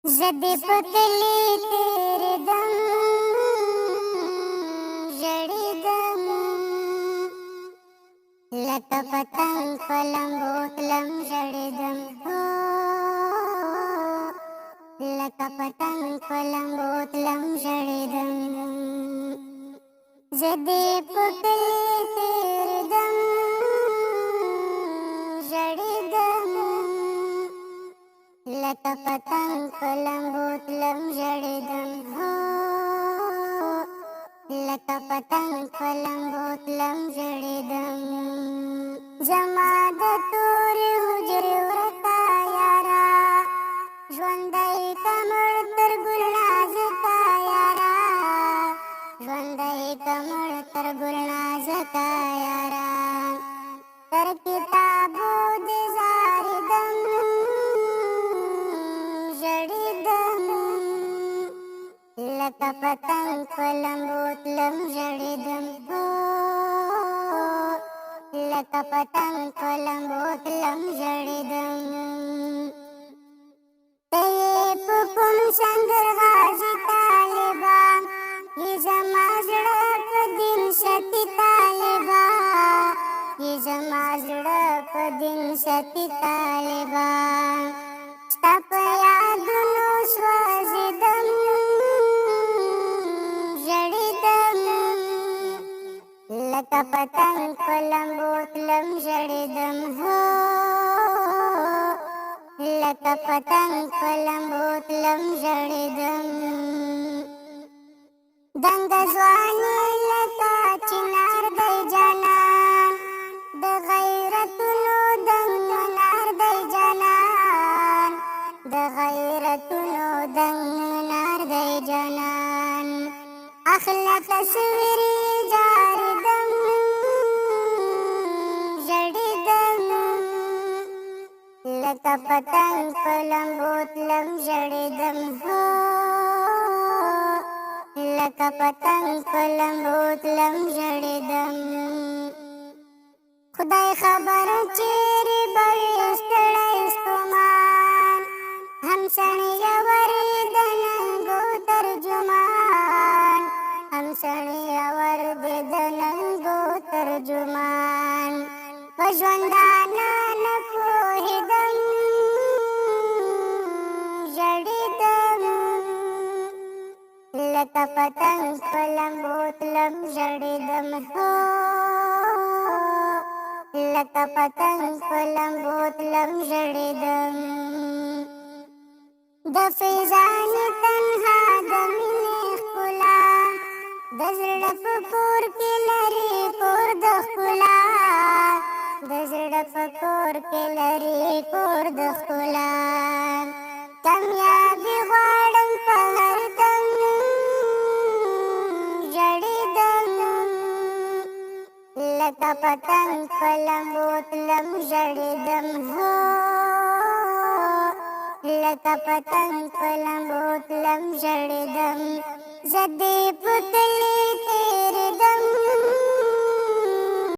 زدی پتلی تیرے دم جڑی دم لکه پتنګ په لمبو تلم جړې دم هو لکه پتنګ په لمبو تلم جړې دم زدی پتلی تیرے دم جړې دم لکه پتنګ په لمبو تلم جړې دم هو لکه پتنګ په لمبو تلم جړې دم زما د تورې حجرې ورته یارا ژوندی کمړ تر ګلناز تا یارا ژوندی کمړ تر ګلناز تا یارا تر کتابو دې زارېدم جړېدم لکه پتنګ په لمبو تلم جړېدم لکه پتنګ په لمبو تلم جړېدم ته یې په کوم سندرغاړي طالبان یې زما زړه په دین شتي طالبان یې زما زړه په دین شتي طالبان ستا په یادونو سوځېدم جړېدم لکه پتنګ په لمبو تلم جړېدم هو لکه پتنګ په لمبو تلم جړېدم دنګ ځواني لکه چنار دی جانان د غیرتونو دنګ منار دی جانان د غیرتونو دنګ منار دی جانان اخله تصویرې جاریدم جړېدم لکه پتنګ په لمبو تلم جړېدم هو لکه پتنګ په لمبو تلم جړېدم خدای خبر چیرې به وي ستړی ستومان هم سړی یورې د ننګو ترجمان هم سړی یور دې د ننګو ترجمان په ژوندانه نه پوهېدم جړېدم لکه پتنګ په لمبو تلم جړېدم هو لکه پتنګ په لمبو تلم جړېدم د فیضانې تنها د مینې ښکلا د زړه په کور کې لري کور د ښکلا د زړه په کور کې لري کور د ښکلا کامیابي غواړم په هر دم جړېدم لکه پتنګ په لمبو تلم جړېدم هو لکه پتنګ په لمبو تلم جړېدم زه دې پتلې تېرېدم